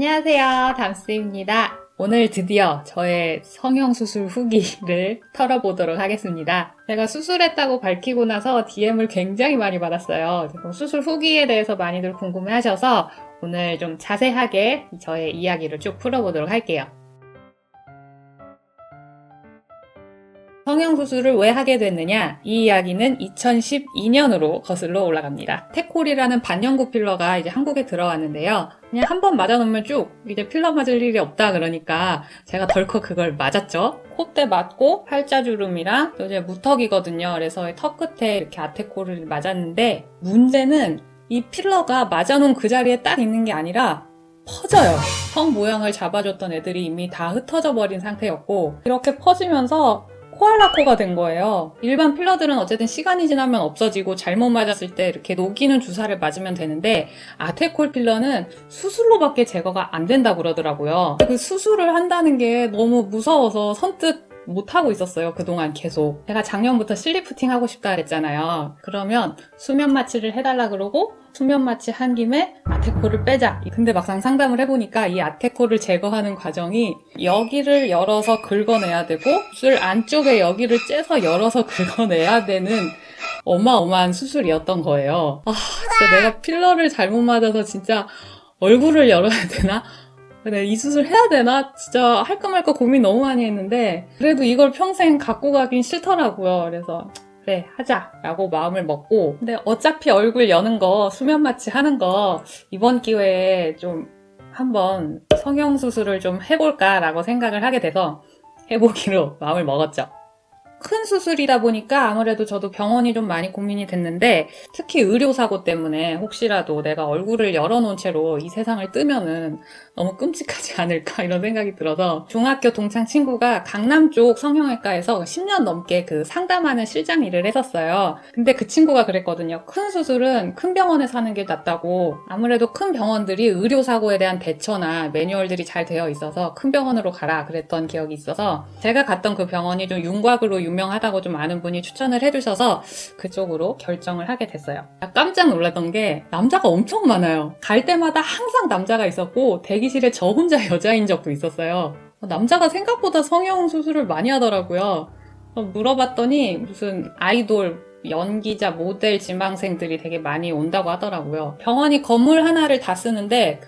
안녕하세요, 담스입니다. 오늘 드디어 저의 성형수술 후기를 털어보도록 하겠습니다. 제가 수술했다고 밝히고 나서 DM을 굉장히 많이 받았어요. 수술 후기에 대해서 많이들 궁금해하셔서 오늘 좀 자세하게 저의 이야기를 쭉 풀어보도록 할게요. 성형수술을 왜 하게 됐느냐? 이 이야기는 2012년으로 거슬러 올라갑니다. 테콜이라는 반영구 필러가 이제 한국에 들어왔는데요. 그냥 한 번 맞아놓으면 쭉 이제 필러 맞을 일이 없다 그러니까 제가 덜컥 그걸 맞았죠. 콧대 맞고 팔자주름이랑 또 이제 무턱이거든요. 그래서 턱 끝에 이렇게 아테콜을 맞았는데 문제는 이 필러가 맞아놓은 그 자리에 딱 있는 게 아니라 퍼져요. 턱 모양을 잡아줬던 애들이 이미 다 흩어져 버린 상태였고 이렇게 퍼지면서 코알라 코가 된 거예요. 일반 필러들은 어쨌든 시간이 지나면 없어지고 잘못 맞았을 때 이렇게 녹이는 주사를 맞으면 되는데 아테콜 필러는 수술로밖에 제거가 안 된다고 그러더라고요. 그 수술을 한다는 게 너무 무서워서 선뜻 못하고 있었어요. 그동안 계속. 제가 작년부터 실리프팅 하고 싶다 그랬잖아요. 그러면 수면 마취를 해달라 그러고 수면 마취 한 김에 아테콜을 빼자. 근데 막상 상담을 해보니까 이 아테콜을 제거하는 과정이 여기를 열어서 긁어내야 되고 술 안쪽에 여기를 째서 열어서 긁어내야 되는 어마어마한 수술이었던 거예요. 진짜 내가 필러를 잘못 맞아서 진짜 얼굴을 열어야 되나? 근데 이 수술 해야 되나? 진짜 할까 말까 고민 너무 많이 했는데 그래도 이걸 평생 갖고 가긴 싫더라고요. 그래서 그래 하자 라고 마음을 먹고 근데 어차피 얼굴 여는 거 수면 마취 하는 거 이번 기회에 좀 한번 성형수술을 좀 해볼까 라고 생각을 하게 돼서 해보기로 마음을 먹었죠. 큰 수술이다 보니까 아무래도 저도 병원이 좀 많이 고민이 됐는데 특히 의료사고 때문에 혹시라도 내가 얼굴을 열어놓은 채로 이 세상을 뜨면은 너무 끔찍하지 않을까 이런 생각이 들어서 중학교 동창 친구가 강남 쪽 성형외과에서 10년 넘게 그 상담하는 실장 일을 했었어요. 근데 그 친구가 그랬거든요. 큰 수술은 큰 병원에서 하는 게 낫다고. 아무래도 큰 병원들이 의료사고에 대한 대처나 매뉴얼들이 잘 되어 있어서 큰 병원으로 가라 그랬던 기억이 있어서 제가 갔던 그 병원이 좀 윤곽으로 유명하다고 좀 아는 분이 추천을 해주셔서 그쪽으로 결정을 하게 됐어요. 깜짝 놀랐던 게 남자가 엄청 많아요. 갈 때마다 항상 남자가 있었고 대기실에 저 혼자 여자인 적도 있었어요. 남자가 생각보다 성형 수술을 많이 하더라고요. 물어봤더니 무슨 아이돌 연기자, 모델, 지망생들이 되게 많이 온다고 하더라고요. 병원이 건물 하나를 다 쓰는데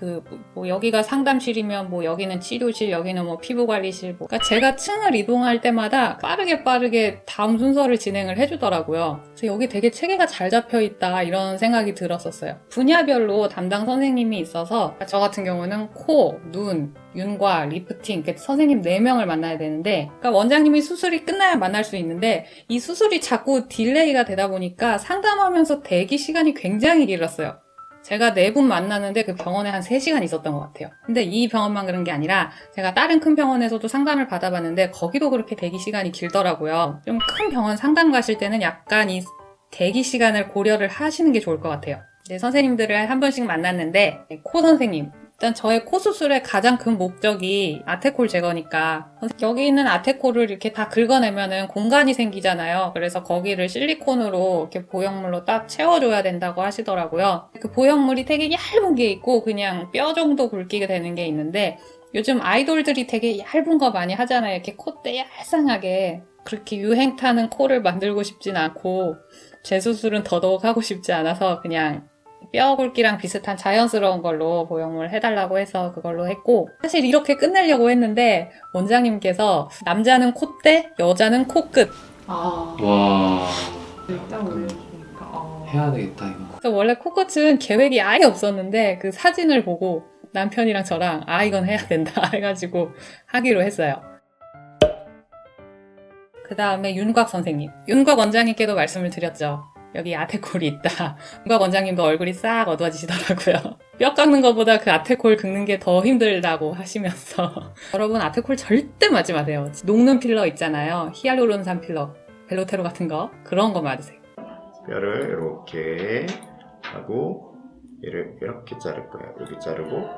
뭐 여기가 상담실이면 뭐 여기는 치료실, 여기는 뭐 피부관리실 그러니까 제가 층을 이동할 때마다 빠르게 다음 순서를 진행을 해주더라고요. 그래서 여기 되게 체계가 잘 잡혀있다 이런 생각이 들었었어요. 분야별로 담당 선생님이 있어서 저 같은 경우는 코, 눈, 윤곽, 리프팅 선생님 4명을 만나야 되는데 그러니까 원장님이 수술이 끝나야 만날 수 있는데 이 수술이 자꾸 딜레이가 되다 보니까 상담하면서 대기 시간이 굉장히 길었어요. 제가 4분 만났는데 그 병원에 한 3시간 있었던 것 같아요. 근데 이 병원만 그런 게 아니라 제가 다른 큰 병원에서도 상담을 받아봤는데 거기도 그렇게 대기 시간이 길더라고요. 좀 큰 병원 상담 가실 때는 약간 이 대기 시간을 고려를 하시는 게 좋을 것 같아요. 네, 선생님들을 한 번씩 만났는데 코 선생님 일단 저의 코 수술의 가장 큰 목적이 아테콜 제거니까 여기 있는 아테콜을 이렇게 다 긁어내면은 공간이 생기잖아요. 그래서 거기를 실리콘으로 이렇게 보형물로 딱 채워줘야 된다고 하시더라고요. 그 보형물이 되게 얇은 게 있고 그냥 뼈 정도 굵기가 되는 게 있는데 요즘 아이돌들이 되게 얇은 거 많이 하잖아요. 이렇게 콧대 얄쌍하게 그렇게 유행 타는 코를 만들고 싶진 않고 제 수술은 더더욱 하고 싶지 않아서 그냥 뼈 굵기랑 비슷한 자연스러운 걸로 보형물 해달라고 해서 그걸로 했고 사실 이렇게 끝내려고 했는데 원장님께서 남자는 콧대, 여자는 코끝 와. 일단 올려주니까. 해야 되겠다 이거. 그래서 원래 코끝은 계획이 아예 없었는데 그 사진을 보고 남편이랑 저랑 이건 해야 된다 해가지고 하기로 했어요. 그 다음에 윤곽 선생님 윤곽 원장님께도 말씀을 드렸죠. 여기 아테콜이 있다. 윤곽 원장님도 얼굴이 싹 어두워지시더라고요. 뼈 깎는 것보다 그 아테콜 긁는 게 더 힘들다고 하시면서 여러분 아테콜 절대 맞지 마세요. 녹는 필러 있잖아요. 히알루론산 필러, 벨로테로 같은 거 그런 거 맞으세요. 뼈를 이렇게 하고 얘를 이렇게 자를 거예요. 여기 자르고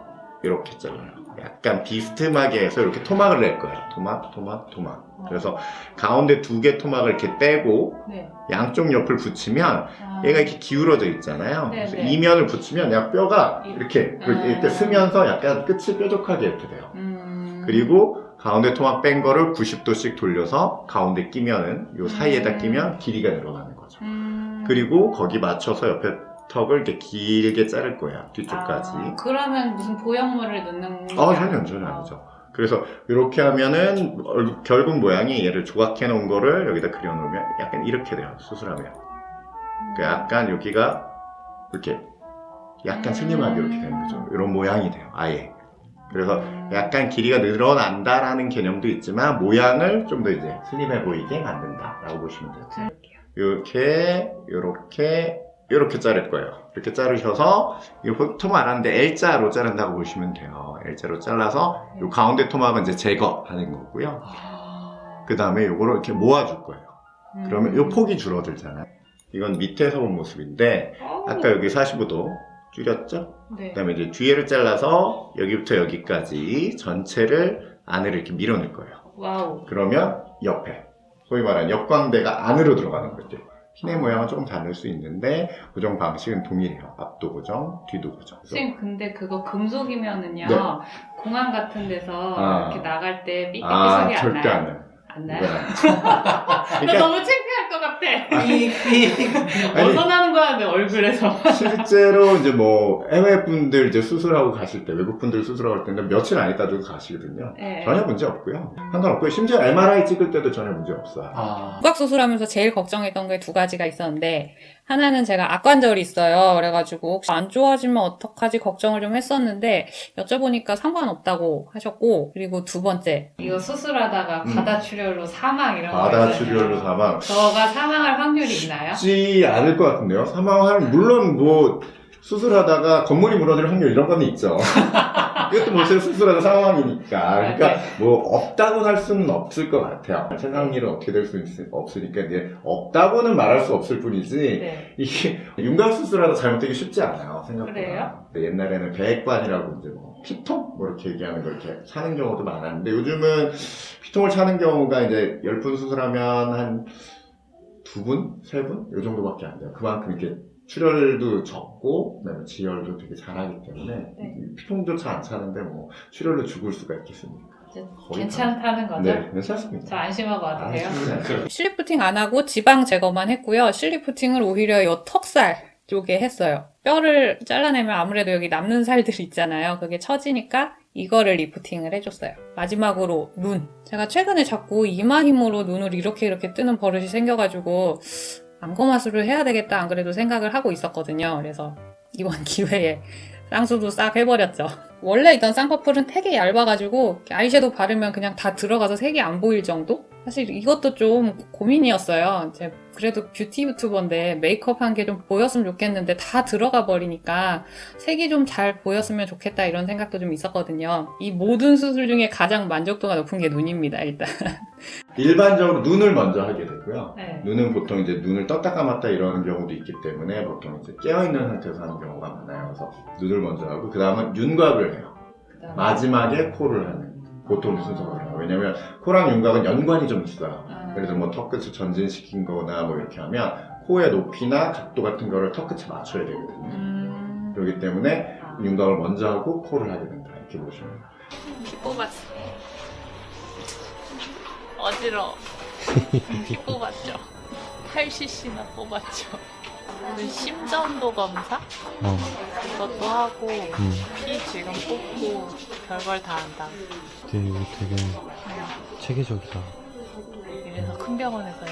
이렇게 잘라요. 약간 비스듬하게 해서 이렇게 토막을 낼 거예요. 토막. 그래서 가운데 2개 토막을 이렇게 떼고 네. 양쪽 옆을 붙이면 아. 얘가 이렇게 기울어져 있잖아요. 네, 그래서 네. 이면을 붙이면 약간 뼈가 이렇게 아. 쓰면서 약간 끝이 뾰족하게 이렇게 돼요. 그리고 가운데 토막 뺀 거를 90도씩 돌려서 가운데 끼면은 요 사이에다 끼면 길이가 늘어나는 거죠. 그리고 거기 맞춰서 옆에 턱을 이렇게 길게 자를 거예요. 뒤쪽까지. 그러면 무슨 보형물을 넣는 전혀 아니죠. 그래서 이렇게 하면은 결국 모양이 얘를 조각해 놓은 거를 여기다 그려 놓으면 약간 이렇게 돼요. 수술하면. 그 약간 여기가 이렇게 약간 슬림하게 이렇게 되는 거죠. 이런 모양이 돼요. 아예. 그래서 약간 길이가 늘어난다라는 개념도 있지만 모양을 좀 더 이제 슬림해 보이게 만든다라고 보시면 돼요. 이렇게 자를 거예요. 이렇게 자르셔서 이 보통 말하는데 L자로 자른다고 보시면 돼요. L자로 잘라서 이 가운데 토막은 이제 제거하는 거고요. 그 다음에 이거를 이렇게 모아줄 거예요. 그러면 이 폭이 줄어들잖아요. 이건 밑에서 본 모습인데 아까 여기 45도 줄였죠? 네. 그 다음에 이제 뒤에를 잘라서 여기부터 여기까지 전체를 안으로 이렇게 밀어낼 거예요. 와우. 그러면 옆에 소위 말하는 역광대가 안으로 들어가는 거죠. 피네 모양은 조금 다를 수 있는데 고정 방식은 동일해요. 앞도 고정, 뒤도 고정. 선생님 근데 그거 금속이면은요 네. 공항 같은 데서 아. 이렇게 나갈 때 삐삐삐 소리 안 절대 안 나요? 해요. 안 나요? 이건 나 그러니까 너무 창피할 것 같아. 아니, 벗어나는 거야 내 얼굴에서. 실제로 이제 뭐 해외 분들 이제 수술하고 가실 때 외국 분들 수술하고 갈 때는 며칠 안 있다도 가시거든요. 네. 전혀 문제 없고요. 상관없고요. 심지어 MRI 찍을 때도 전혀 문제 없어요. 아. 수술하면서 제일 걱정했던 게 2가지가 있었는데 하나는 제가 악관절이 있어요. 그래가지고 혹시 안 좋아지면 어떡하지 걱정을 좀 했었는데 여쭤보니까 상관없다고 하셨고 그리고 2번째 이거 수술하다가 과다출혈로 사망 이런 거 과다출혈로 사망. 저가 사망할 확률이 있나요? 쉽지 않을 것 같은데요. 사망할 물론 뭐 수술하다가 건물이 무너질 확률 이런 건 있죠. 이것도 뭐 수술하다 사망이니까. 그러니까 뭐 없다고는 할 수는 없을 것 같아요. 세상 일은 어떻게 될 수 없으니까 이제 없다고는 말할 수 없을 뿐이지. 네. 이게 윤곽 수술하다 잘못되기 쉽지 않아요. 생각보다. 그래요? 근데 옛날에는 배액관이라고 이제 뭐 피통 뭐 이렇게 얘기하는 걸 이렇게 차는 경우도 많았는데 요즘은 피통을 차는 경우가 이제 10분 수술하면 한 2분, 3분 요 정도밖에 안 돼요. 그만큼 이렇게 출혈도 적고 그다음에 지혈도 되게 잘하기 때문에 네. 피통조차 안 차는데 뭐 출혈로 죽을 수가 있겠습니까? 거의 괜찮다는 거죠? 네, 괜찮습니다. 저 안심하고 와도 돼요? 안심하세요. 실리프팅 안 하고 지방 제거만 했고요. 실리프팅을 오히려 이 턱살 쪽에 했어요. 뼈를 잘라내면 아무래도 여기 남는 살들이 있잖아요. 그게 처지니까 이거를 리프팅을 해줬어요. 마지막으로 눈. 제가 최근에 자꾸 이마 힘으로 눈을 이렇게 뜨는 버릇이 생겨가지고 안검하수를 해야 되겠다 안 그래도 생각을 하고 있었거든요. 그래서 이번 기회에 쌍수도 싹 해버렸죠. 원래 있던 쌍꺼풀은 되게 얇아가지고 아이섀도우 바르면 그냥 다 들어가서 색이 안 보일 정도? 사실 이것도 좀 고민이었어요. 이제 그래도 뷰티 유튜버인데 메이크업 한 게 좀 보였으면 좋겠는데 다 들어가 버리니까 색이 좀 잘 보였으면 좋겠다 이런 생각도 좀 있었거든요. 이 모든 수술 중에 가장 만족도가 높은 게 눈입니다, 일단. 일반적으로 눈을 먼저 하게 되고요. 네. 눈은 보통 이제 눈을 떴다 감았다 이러는 경우도 있기 때문에 보통 이제 깨어있는 상태에서 하는 경우가 많아요. 그래서 눈을 먼저 하고 그 다음은 윤곽을 해요. 마지막에 코를 하는 보통 순서가 해요. 왜냐면 코랑 윤곽은 연관이 좀 있어요. 그래서 뭐 턱끝을 전진시킨 거나 뭐 이렇게 하면 코의 높이나 각도 같은 거를 턱끝에 맞춰야 되거든요. 그렇기 때문에 윤곽을 먼저 하고 코를 하게 된다. 이렇게 보시면 돼요. 피 뽑았어. 어지러워. 피 뽑았죠. 8cc나 뽑았죠. 오늘 심전도 검사? 그것도 하고 피 지금 뽑고 별걸 다 한다. 근데 이거 되게 체계적이다. 그래서 큰 병원에서요.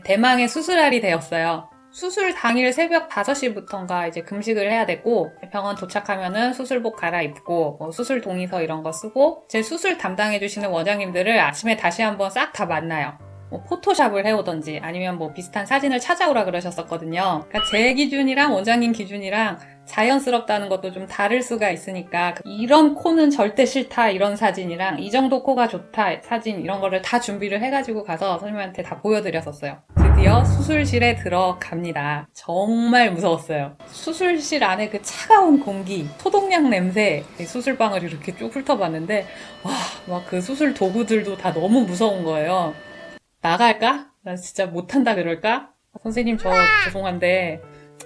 대망의 수술날이 되었어요. 수술 당일 새벽 5시부터인가 이제 금식을 해야 됐고 병원 도착하면은 수술복 갈아입고 뭐 수술 동의서 이런 거 쓰고 제 수술 담당해주시는 원장님들을 아침에 다시 한번 싹 다 만나요. 뭐 포토샵을 해오던지 아니면 뭐 비슷한 사진을 찾아오라 그러셨었거든요. 그러니까 제 기준이랑 원장님 기준이랑 자연스럽다는 것도 좀 다를 수가 있으니까 이런 코는 절대 싫다 이런 사진이랑 이 정도 코가 좋다 사진 이런 거를 다 준비를 해가지고 가서 선생님한테 다 보여드렸었어요. 드디어 수술실에 들어갑니다. 정말 무서웠어요. 수술실 안에 그 차가운 공기, 소독약 냄새, 수술방을 이렇게 쭉 훑어봤는데 와, 막 그 수술 도구들도 다 너무 무서운 거예요. 나갈까? 나 진짜 못한다 그럴까? 선생님 저 죄송한데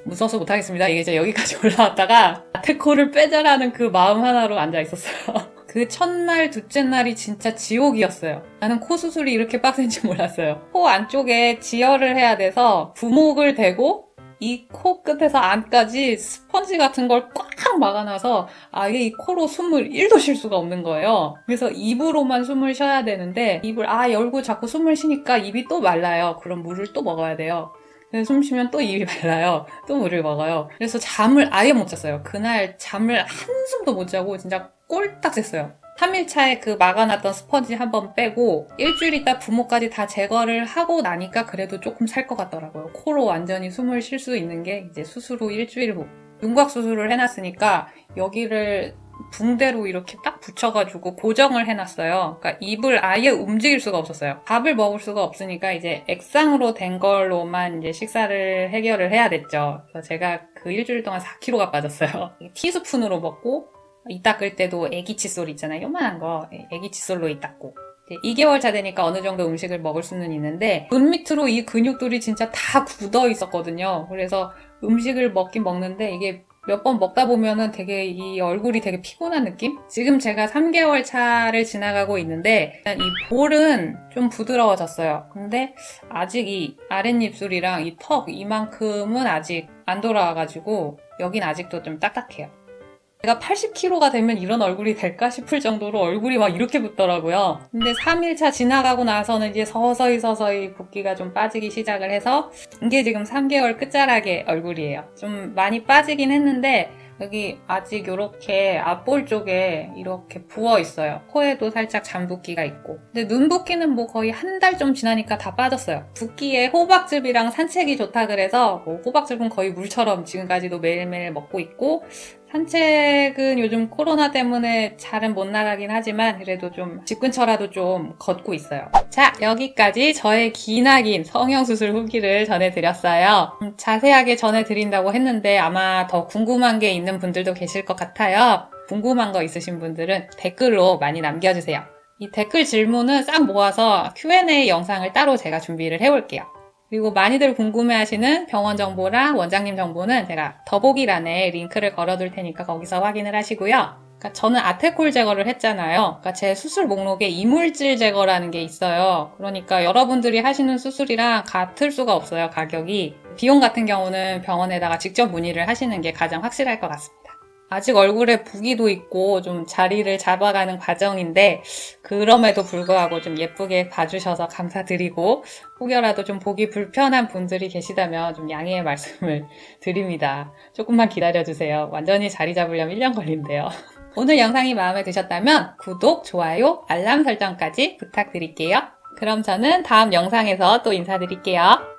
무서워서 못하겠습니다. 이게 이제 여기까지 올라왔다가 아테코를 빼자라는 그 마음 하나로 앉아 있었어요. 그 첫날, 둘째 날이 진짜 지옥이었어요. 나는 코 수술이 이렇게 빡센지 몰랐어요. 코 안쪽에 지혈을 해야 돼서 부목을 대고 이 코 끝에서 안까지 스펀지 같은 걸 꽉 막아놔서 아예 이 코로 숨을 1도 쉴 수가 없는 거예요. 그래서 입으로만 숨을 쉬어야 되는데 입을 열고 자꾸 숨을 쉬니까 입이 또 말라요. 그럼 물을 또 먹어야 돼요. 그래서 숨 쉬면 또 입이 말라요. 또 물을 먹어요. 그래서 잠을 아예 못 잤어요. 그날 잠을 한숨도 못 자고 진짜 꼴딱 샜어요. 3일차에 그 막아놨던 스펀지 한번 빼고 일주일 있다 부모까지 다 제거를 하고 나니까 그래도 조금 살 것 같더라고요. 코로 완전히 숨을 쉴 수 있는 게 이제 수술 후 일주일 후. 윤곽 수술을 해놨으니까 여기를 붕대로 이렇게 딱 붙여가지고 고정을 해놨어요. 그러니까 입을 아예 움직일 수가 없었어요. 밥을 먹을 수가 없으니까 이제 액상으로 된 걸로만 이제 식사를 해결을 해야 됐죠. 그래서 제가 그 일주일 동안 4kg가 빠졌어요. 티스푼으로 먹고 이 닦을 때도 애기 칫솔 있잖아요. 요만한 거 애기 칫솔로 이 닦고 2개월 차 되니까 어느 정도 음식을 먹을 수는 있는데 눈 밑으로 이 근육들이 진짜 다 굳어 있었거든요. 그래서 음식을 먹긴 먹는데 이게 몇 번 먹다 보면은 되게 이 얼굴이 되게 피곤한 느낌? 지금 제가 3개월 차를 지나가고 있는데 일단 이 볼은 좀 부드러워졌어요. 근데 아직 이 아랫입술이랑 이 턱 이만큼은 아직 안 돌아와가지고 여긴 아직도 좀 딱딱해요. 제가 80kg가 되면 이런 얼굴이 될까 싶을 정도로 얼굴이 막 이렇게 붓더라고요. 근데 3일차 지나가고 나서는 이제 서서히 붓기가 좀 빠지기 시작을 해서 이게 지금 3개월 끝자락의 얼굴이에요. 좀 많이 빠지긴 했는데 여기 아직 이렇게 앞볼 쪽에 이렇게 부어 있어요. 코에도 살짝 잔붓기가 있고. 근데 눈 붓기는 뭐 거의 한 달 좀 지나니까 다 빠졌어요. 붓기에 호박즙이랑 산책이 좋다 그래서 호박즙은 거의 물처럼 지금까지도 매일매일 먹고 있고 산책은 요즘 코로나 때문에 잘은 못 나가긴 하지만 그래도 좀 집 근처라도 좀 걷고 있어요. 자, 여기까지 저의 기나긴 성형수술 후기를 전해드렸어요. 자세하게 전해드린다고 했는데 아마 더 궁금한 게 있는 분들도 계실 것 같아요. 궁금한 거 있으신 분들은 댓글로 많이 남겨주세요. 이 댓글 질문은 싹 모아서 Q&A 영상을 따로 제가 준비를 해올게요. 그리고 많이들 궁금해하시는 병원 정보랑 원장님 정보는 제가 더보기란에 링크를 걸어둘 테니까 거기서 확인을 하시고요. 그러니까 저는 아테콜 제거를 했잖아요. 그러니까 제 수술 목록에 이물질 제거라는 게 있어요. 그러니까 여러분들이 하시는 수술이랑 같을 수가 없어요, 가격이. 비용 같은 경우는 병원에다가 직접 문의를 하시는 게 가장 확실할 것 같습니다. 아직 얼굴에 부기도 있고 좀 자리를 잡아가는 과정인데 그럼에도 불구하고 좀 예쁘게 봐주셔서 감사드리고 혹여라도 좀 보기 불편한 분들이 계시다면 좀 양해의 말씀을 드립니다. 조금만 기다려주세요. 완전히 자리 잡으려면 1년 걸린대요. 오늘 영상이 마음에 드셨다면 구독, 좋아요, 알람 설정까지 부탁드릴게요. 그럼 저는 다음 영상에서 또 인사드릴게요.